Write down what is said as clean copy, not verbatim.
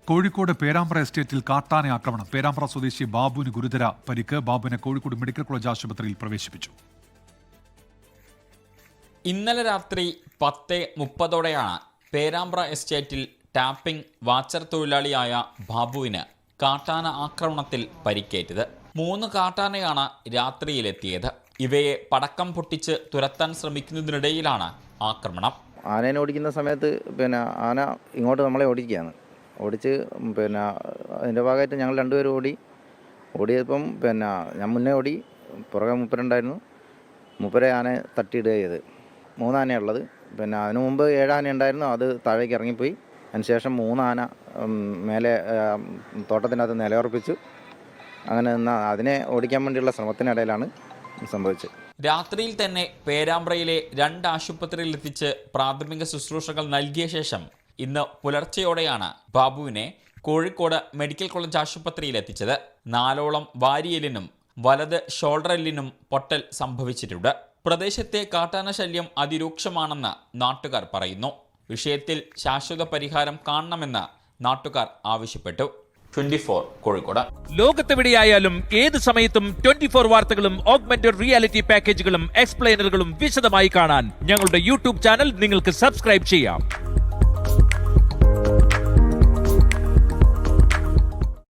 കോഴിക്കോട് പേരാമ്പ്ര എസ്റ്റേറ്റിൽ കാട്ടാന ആക്രമണം. പേരാമ്പ്ര സ്വദേശി ബാബുവിന് ഗുരുതര പരിക്ക്. ബാബുവിനെ കോഴിക്കോട് മെഡിക്കൽ കോളേജ് ആശുപത്രിയിൽ പ്രവേശിപ്പിച്ചു. ഇന്നലെ രാത്രി 10:30 പേരാമ്പ്ര എസ്റ്റേറ്റിൽ ടാപ്പിംഗ് വാച്ചർ തൊഴിലാളിയായ ബാബുവിന് കാട്ടാന ആക്രമണത്തിൽ പരിക്കേറ്റത്. 3 കാട്ടാനയാണ് രാത്രിയിലെത്തിയത്. ഇവയെ പടക്കം പൊട്ടിച്ച് തുരത്താൻ ശ്രമിക്കുന്നതിനിടയിലാണ് ആക്രമണം. ആനേനെ ഓടിക്കുന്ന സമയത്ത് ആന ഇങ്ങോട്ട് നമ്മളെ ഓടിക്കുകയാണ്. ഓടിച്ച് അതിൻ്റെ ഭാഗമായിട്ട് ഞങ്ങൾ രണ്ടുപേരും ഓടിയപ്പം ഞാൻ മുന്നേ ഓടി, പുറകെ മൂപ്പരുണ്ടായിരുന്നു. മൂപ്പരെ ആന തട്ടിയിടുക ചെയ്ത്. 3 ആനയുള്ളത്. അതിനു മുമ്പ് 7 ആന ഉണ്ടായിരുന്നു, അത് താഴേക്ക് ഇറങ്ങിപ്പോയി. അതിനുശേഷം 3 ആന മേലെ തോട്ടത്തിനകത്ത് നിലയുറപ്പിച്ചു. അങ്ങനെ അതിനെ ഓടിക്കാൻ വേണ്ടിയുള്ള ശ്രമത്തിനിടയിലാണ് സംഭവിച്ചത്. രാത്രിയിൽ തന്നെ പേരാമ്പ്രയിലെ 2 ആശുപത്രിയിലെത്തിച്ച് പ്രാഥമിക ശുശ്രൂഷകൾ നൽകിയ ശേഷം ഇന്ന് പുലർച്ചെയോടെയാണ് ബാബുവിനെ കോഴിക്കോട് മെഡിക്കൽ കോളേജ് ആശുപത്രിയിൽ എത്തിച്ചത്. 4ഓളം വാരിയെല്ലിനും വലത് ഷോൾഡർ എല്ലിനും പൊട്ടൽ സംഭവിച്ചിട്ടുണ്ട്. പ്രദേശത്തെ കാട്ടാന ശല്യം അതിരൂക്ഷമാണെന്ന് നാട്ടുകാർ പറയുന്നു. വിഷയത്തിൽ ശാശ്വത പരിഹാരം കാണണമെന്ന് നാട്ടുകാർ ആവശ്യപ്പെട്ടു. 24 കോഴിക്കോട്. ലോകത്തെവിടെയായാലും ഏത് സമയത്തും 24 വാർത്തകളും ഓഗ്മെന്റഡ് റിയാലിറ്റി പാക്കേജുകളും എക്സ്പ്ലെയിനറുകളും വിശദമായി കാണാൻ ഞങ്ങളുടെ യൂട്യൂബ് ചാനൽ നിങ്ങൾക്ക് സബ്സ്ക്രൈബ് ചെയ്യാം.